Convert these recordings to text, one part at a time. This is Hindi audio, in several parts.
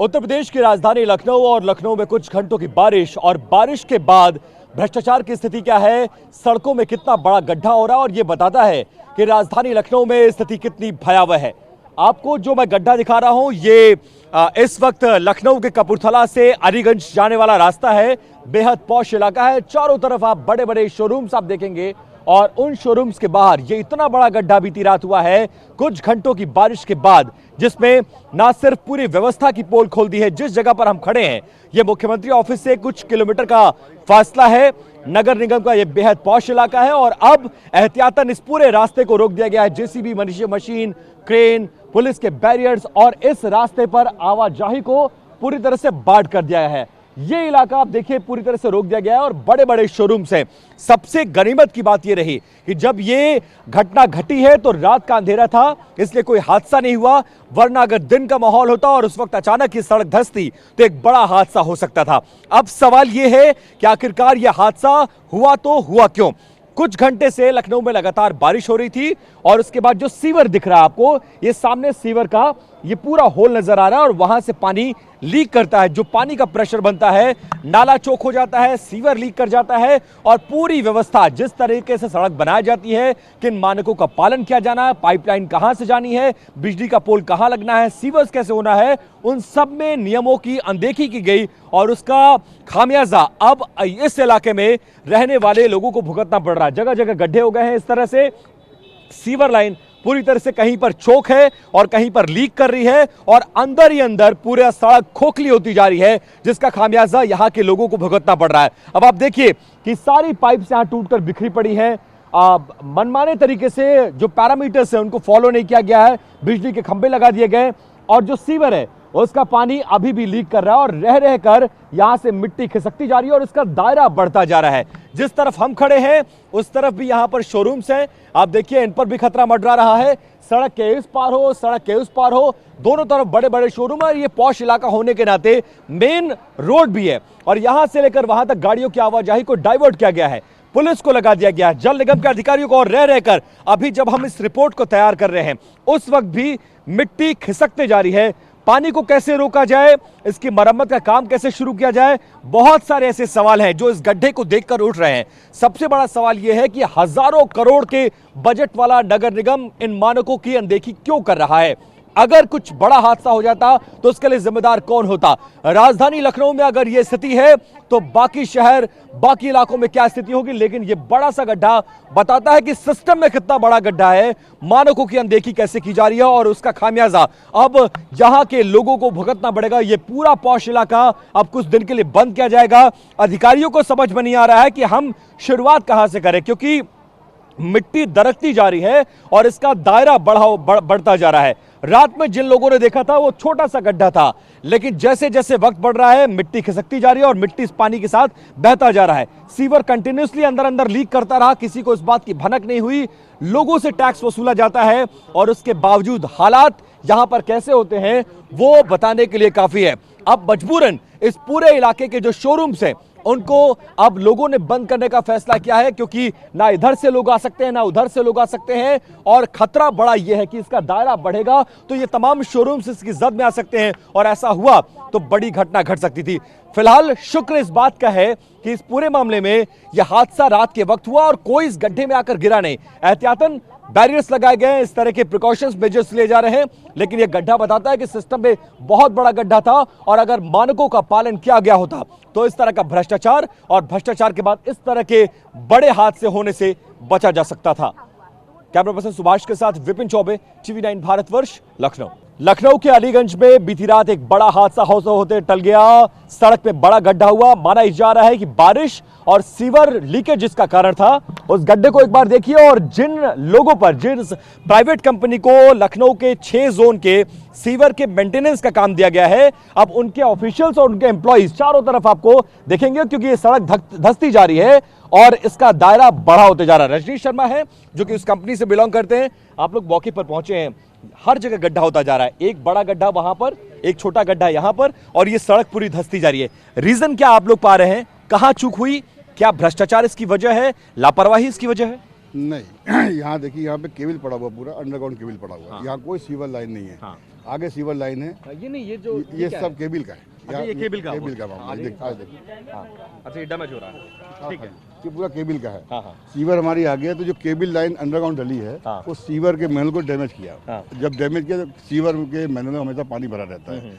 उत्तर प्रदेश की राजधानी लखनऊ और लखनऊ में कुछ घंटों की बारिश और बारिश के बाद भ्रष्टाचार की स्थिति क्या है, सड़कों में कितना बड़ा गड्ढा हो रहा है और ये बताता है कि राजधानी लखनऊ में स्थिति कितनी भयावह है। आपको जो मैं गड्ढा दिखा रहा हूं ये इस वक्त लखनऊ के कपूरथला से अलीगंज जाने वाला रास्ता है। बेहद पॉश इलाका है, चारों तरफ आप बड़े बड़े शोरूम्स आप देखेंगे और उन शोरूम्स के बाहर ये इतना बड़ा गड्ढा बीती रात हुआ है कुछ घंटों की बारिश के बाद, जिसमें ना सिर्फ पूरी व्यवस्था की पोल खोल दी है। जिस जगह पर हम खड़े हैं ये मुख्यमंत्री ऑफिस से कुछ किलोमीटर का फासला है। नगर निगम का ये बेहद पॉश इलाका है और अब एहतियातन इस पूरे रास्ते को रोक दिया गया है। जेसीबी मशीन, क्रेन, पुलिस के बैरियर्स और इस रास्ते पर आवाजाही को पूरी तरह से बाढ़ कर दिया है। ये इलाका आप देखिए पूरी तरह से रोक दिया गया है और बड़े बड़े शोरूम्स हैं। सबसे गनीमत की बात ये रही कि जब ये घटना घटी है तो रात का अंधेरा था, इसलिए कोई हादसा नहीं हुआ, वरना अगर दिन का माहौल होता और उस वक्त अचानक ये सड़क धंसती तो एक बड़ा हादसा हो सकता था। अब सवाल ये है कि आखिरकार यह हादसा हुआ तो हुआ क्यों। कुछ घंटे से लखनऊ में लगातार बारिश हो रही थी और उसके बाद जो सीवर दिख रहा है आपको, ये सामने सीवर का ये पूरा होल नजर आ रहा है और वहां से पानी लीक करता है। जो पानी का प्रेशर बनता है, नाला चौक हो जाता है, सीवर लीक कर जाता है और पूरी व्यवस्था जिस तरीके से सड़क बनाई जाती है, किन मानकों का पालन किया जाना है, पाइपलाइन कहां से जानी है, बिजली का पोल कहां लगना है, सीवर्स कैसे होना है, उन सब में नियमों की अनदेखी की गई और उसका खामियाजा अब इस इलाके में रहने वाले लोगों को भुगतना पड़ रहा है। जगह जगह गड्ढे हो गए हैं। इस तरह से सीवर लाइन पूरी तरह से कहीं पर चौक है और कहीं पर लीक कर रही है और अंदर ही अंदर पूरा सड़क खोखली होती जा रही है, जिसका खामियाजा यहां के लोगों को भुगतना पड़ रहा है। अब आप देखिए कि सारी पाइप्स यहां टूटकर बिखरी पड़ी हैं। मनमाने तरीके से जो पैरामीटर्स है उनको फॉलो नहीं किया गया है, बिजली के खंभे लगा दिए गए और जो सीवर है उसका पानी अभी भी लीक कर रहा है और रह रहकर यहां से मिट्टी खिसकती जा रही है और इसका दायरा बढ़ता जा रहा है। जिस तरफ हम खड़े हैं उस तरफ भी यहां पर शोरूम्स हैं, आप देखिए इन पर भी खतरा मंडरा रहा है। सड़क के इस पार हो, सड़क के उस पार हो, दोनों तरफ बड़े बड़े शोरूम है। ये पॉश इलाका होने के नाते मेन रोड भी है और यहां से लेकर वहां तक गाड़ियों की आवाजाही को डाइवर्ट किया गया है, पुलिस को लगा दिया गया है, जल निगम के अधिकारियों को और रह रहकर अभी जब हम इस रिपोर्ट को तैयार कर रहे हैं उस वक्त भी मिट्टी खिसकते जा रही है। पानी को कैसे रोका जाए, इसकी मरम्मत का काम कैसे शुरू किया जाए, बहुत सारे ऐसे सवाल हैं जो इस गड्ढे को देखकर उठ रहे हैं। सबसे बड़ा सवाल यह है कि हजारों करोड़ के बजट वाला नगर निगम इन मानकों की अनदेखी क्यों कर रहा है। अगर कुछ बड़ा हादसा हो जाता तो उसके लिए जिम्मेदार कौन होता। राजधानी लखनऊ में अगर यह स्थिति है तो बाकी शहर, बाकी इलाकों में क्या स्थिति होगी। लेकिन यह बड़ा सा गड्ढा बताता है कि सिस्टम में कितना बड़ा गड्ढा है, मानकों की अनदेखी कैसे की जा रही है और उसका खामियाजा अब यहां के लोगों को भुगतना पड़ेगा। यह पूरा पॉश इलाका अब कुछ दिन के लिए बंद किया जाएगा। अधिकारियों को समझ में नहीं आ रहा है कि हम शुरुआत कहां से करें, क्योंकि मिट्टी दरकती जा रही है और इसका दायरा बढ़ता जा रहा है। रात में जिन लोगों ने देखा था वो छोटा सा गड्ढा था, लेकिन जैसे जैसे वक्त बढ़ रहा है मिट्टी खिसकती जा रही है और मिट्टी इस पानी के साथ बहता जा रहा है। सीवर कंटिन्यूअसली अंदर अंदर लीक करता रहा, किसी को इस बात की भनक नहीं हुई। लोगों से टैक्स वसूला जाता है और उसके बावजूद हालात यहां पर कैसे होते हैं वो बताने के लिए काफी है। अब मजबूरन इस पूरे इलाके के जो शोरूम्स हैं उनको अब लोगों ने बंद करने का फैसला किया है, क्योंकि ना इधर से लोग आ सकते हैं ना उधर से लोग आ सकते हैं और खतरा बड़ा यह है कि इसका दायरा बढ़ेगा तो ये तमाम शोरूम्स इसकी जद में आ सकते हैं और ऐसा हुआ तो बड़ी घटना घट सकती थी। फिलहाल शुक्र इस बात का है कि इस पूरे मामले में यह हादसा रात के वक्त हुआ और कोई इस गड्ढे में आकर गिरा नहीं। एहतियातन बैरियर्स लगाए गए हैं, इस तरह के प्रिकॉशंस मेजर्स लिए जा रहे हैं, लेकिन यह गड्ढा बताता है कि सिस्टम में बहुत बड़ा गड्ढा था और अगर मानकों का पालन किया गया होता तो इस तरह का भ्रष्टाचार और भ्रष्टाचार के बाद इस तरह के बड़े हादसे होने से बचा जा सकता था। कैमरा पर्सन सुभाष के साथ विपिन चौबे, टीवी 9 भारतवर्ष, लखनऊ। लखनऊ के अलीगंज में बीती रात एक बड़ा हादसा होते टल गया। सड़क में बड़ा गड्ढा हुआ। माना जा रहा है कि बारिश और सीवर लीकेज जिसका कारण था। उस गड्ढे को एक बार देखिए और जिन लोगों पर, जिन प्राइवेट कंपनी को लखनऊ के 6 जोन के सीवर के मेंटेनेंस का काम दिया गया है, अब उनके ऑफिशियल्स और उनके एम्प्लॉइज चारों तरफ आपको देखेंगे, क्योंकि ये सड़क धंसती जा रही है और इसका दायरा बड़ा होते जा रहा है। रजनीश शर्मा है जो कि उस कंपनी से बिलोंग करते हैं। आप लोग मौके पर पहुंचे हैं, हर जगह गड्ढा होता जा रहा है, एक बड़ा गड्ढा वहां पर, एक छोटा गड्ढा यहां पर और ये सड़क पूरी धंसती जा रही है। रीजन क्या आप लोग पा रहे हैं, कहां चूक हुई, क्या भ्रष्टाचार इसकी वजह है, लापरवाही इसकी वजह है? नहीं, यहाँ देखिए, यहाँ पे केबल पड़ा हुआ, पूरा अंडरग्राउंड केबल पड़ा हुआ है। यहाँ कोई सीवर लाइन नहीं है। आगे सीवर लाइन है, ये नहीं, ये जो ये सब केबल का है। अच्छा, ये केबल का मामला है। आज देखिए, अच्छा, ये डैमेज हो रहा है, ठीक है, ये पूरा केबल का है। हाँ। सीवर हमारी आ गया, तो जो केबल लाइन अंडरग्राउंड डली है हाँ। वो सीवर के मैनुअल को डैमेज किया। हाँ। जब डैमेज किया तो सीवर के मैनुअल में हमेशा पानी भरा रहता है,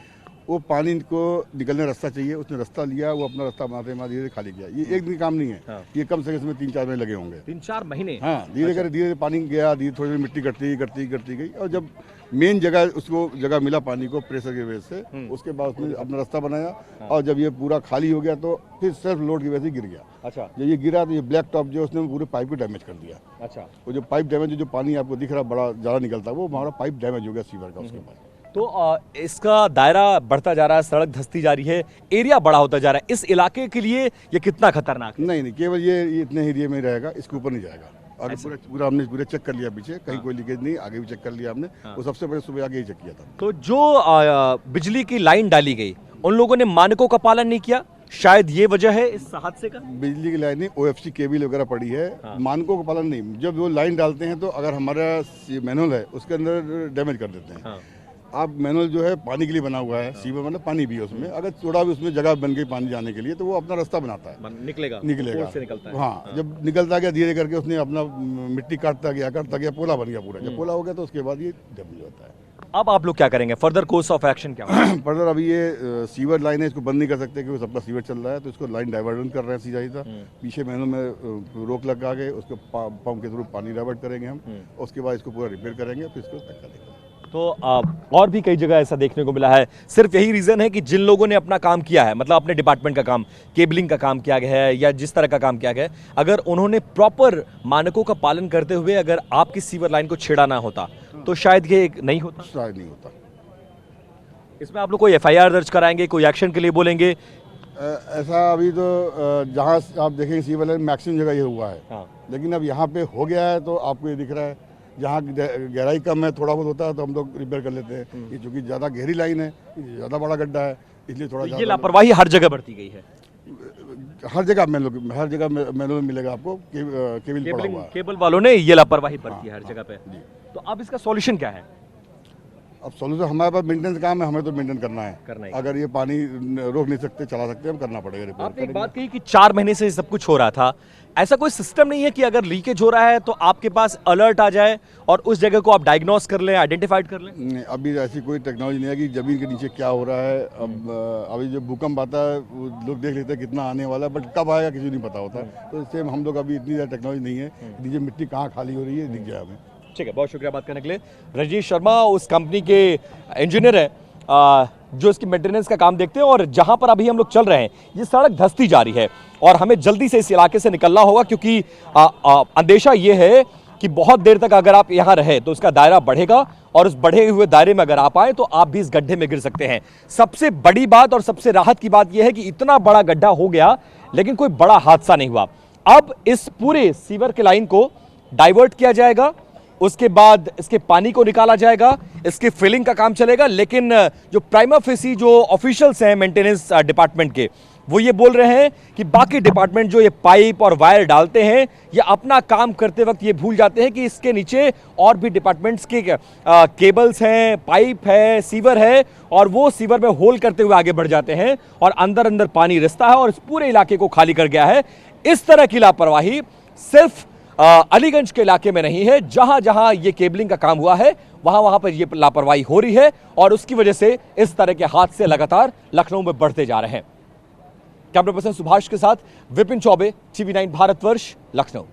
वो पानी को निकलने रास्ता चाहिए, उसने रास्ता लिया, वो अपना रास्ता बनाते धीरे खाली किया। ये एक दिन काम नहीं है। हाँ। ये कम से कम इसमें 3-4 महीने लगे होंगे। 3-4 महीने? हाँ, धीरे पानी गया, धीरे थोड़ी मिट्टी करती गई, और जब मेन जगह उसको जगह मिला पानी को प्रेशर की वजह से, उसके बाद उसने अपना रास्ता बनाया। और जब ये पूरा खाली हो गया तो फिर सेल्फ लोड की वजह से गिर गया। अच्छा, जब ये गिरा तो ये ब्लैक टॉप जो उसने पूरे पाइप को डैमेज कर दिया। अच्छा, वो जो पाइप डैमेज, जो पानी आपको दिख रहा बड़ा ज़्यादा निकलता है, वो हमारा पाइप डैमेज हो गया सीवर का। उसके बाद तो इसका दायरा बढ़ता जा रहा है, सड़क धंसती जा रही है, एरिया बड़ा होता जा रहा है। इस इलाके के लिए ये कितना खतरनाक है? नहीं, केवल ये इतने एरिया में रहेगा, इसके ऊपर नहीं जाएगा। और पूरा हमने पूरा चेक कर लिया, पीछे कहीं कोई लीकेज नहीं, आगे भी चेक कर लिया हमने। वो सबसे पहले सुबह आगे ही चेक किया था। तो जो बिजली की लाइन डाली गई, उन लोगों ने मानकों का पालन नहीं किया, शायद ये वजह है इस हादसे का। बिजली की लाइन OFC केबल वगैरह पड़ी है, मानकों का पालन नहीं। जब वो लाइन डालते हैं तो अगर हमारा मैनुअल है उसके अंदर डैमेज कर देते हैं। आप मैनुअल जो है पानी के लिए बना हुआ है, सीवर मतलब पानी भी है उसमें, अगर थोड़ा भी उसमें जगह बन गई पानी जाने के लिए तो वो अपना रास्ता बनाता है, निकलेगा से निकलता है। हाँ, जब निकलता गया धीरे करके उसने अपना मिट्टी काटता गया, पोला बन गया पूरा। जब पोला हो गया तो उसके बाद ये डैमेज होता है। अब आप लोग क्या करेंगे, फर्दर कोर्स ऑफ एक्शन क्या होगा? फर्दर अभी ये सीवर लाइन है, इसको बंद नहीं कर सकते क्योंकि सबका सीवर चल रहा है, तो इसको लाइन डाइवर्जन कर रहे हैं सीधा। पीछे मैनुअल में रोक लगा के उसको पंप के थ्रू पानी डाइवर्ट करेंगे हम, उसके बाद इसको पूरा रिपेयर करेंगे, फिर इसको धक्का देंगे। तो और भी कई जगह ऐसा देखने को मिला है। सिर्फ यही रीजन है कि जिन लोगों ने अपना काम किया है, मतलब अपने डिपार्टमेंट का काम, केबलिंग का काम किया गया है या जिस तरह का काम किया गया है, अगर उन्होंने प्रॉपर मानकों का पालन करते हुए अगर आपकी सीवर लाइन को छेड़ा ना होता तो शायद ये नहीं होता। शायद नहीं होता। इसमें आप लोग कोई FIR दर्ज कराएंगे, कोई एक्शन के लिए बोलेंगे? ऐसा अभी तो जहाँ आप देखेंगे सीवर लाइन मैक्सिमम जगह ये हुआ है। हाँ। लेकिन अब यहाँ पे हो गया है तो आपको ये दिख रहा है, जहाँ गहराई कम है, थोड़ा बहुत होता है तो हम लोग रिपेयर कर लेते हैं। ये चूंकि ज़्यादा गहरी लाइन है, ज़्यादा बड़ा गड्ढा है, इसलिए थोड़ा ये लापरवाही हर जगह बढ़ती गई है। हर जगह मैनुअल मिलेगा आपको, केबल वालों ने ये लापरवाही बरती है हर जगह पे। तो अब इसका सॉल्यूशन क्या है? अब सॉल्यूशन हमारे पास मेंटेनेंस काम है, हमें तो मेंटेन करना है। अगर ये पानी रोक नहीं सकते, चला सकते, हम करना पड़ेगा। आपने एक बात कही कि 4 महीने से सब कुछ हो रहा था, ऐसा कोई सिस्टम नहीं है कि अगर लीकेज हो रहा है तो आपके पास अलर्ट आ जाए और उस जगह को आप डायग्नोस कर लें, आइडेंटिफाइड कर लें? नहीं, अभी ऐसी कोई टेक्नोलॉजी नहीं है कि जमीन के नीचे क्या हो रहा है। अब अभी जो भूकंप आता है वो लोग देख लेते हैं कितना आने वाला है, बट कब आएगा किसी नहीं पता होता। तो इससे हम लोग अभी इतनी ज़्यादा टेक्नोलॉजी नहीं है, नीचे मिट्टी कहाँ खाली हो रही है दिख जाए हमें। ठीक है, बहुत शुक्रिया बात करने के लिए। रजनीश शर्मा उस कंपनी के इंजीनियर हैं जो इसकी मेंटेनेंस का काम देखते हैं। और जहां पर अभी हम लोग चल रहे हैं, ये सड़क धंसती जा रही है और हमें जल्दी से इस इलाके से निकलना होगा, क्योंकि अंदेशा ये है कि बहुत देर तक अगर आप यहां रहे तो इसका दायरा बढ़ेगा और उस बढ़े हुए दायरे में अगर आप आए तो आप भी इस गड्ढे में गिर सकते हैं। सबसे बड़ी बात और सबसे राहत की बात यह है कि इतना बड़ा गड्ढा हो गया लेकिन कोई बड़ा हादसा नहीं हुआ। अब इस पूरे सीवर के लाइन को डाइवर्ट किया जाएगा, उसके बाद इसके पानी को निकाला जाएगा, इसकी फिलिंग का काम चलेगा। लेकिन जो प्राइमा फेसी जो ऑफिशियल्स हैं मेंटेनेंस डिपार्टमेंट के, वो ये बोल रहे हैं कि बाकी डिपार्टमेंट जो ये पाइप और वायर डालते हैं, ये अपना काम करते वक्त ये भूल जाते हैं कि इसके नीचे और भी डिपार्टमेंट्स के केबल्स हैं, पाइप है, सीवर है, और वो सीवर में होल करते हुए आगे बढ़ जाते हैं और अंदर अंदर पानी रिसता है और इस पूरे इलाके को खाली कर गया है। इस तरह की लापरवाही सिर्फ अलीगंज के इलाके में नहीं है, जहां जहां ये केबलिंग का काम हुआ है वहां वहां पर ये लापरवाही हो रही है और उसकी वजह से इस तरह के हादसे लगातार लखनऊ में बढ़ते जा रहे हैं। कैमरा पर्सन सुभाष के साथ विपिन चौबे, TV9 भारतवर्ष, लखनऊ।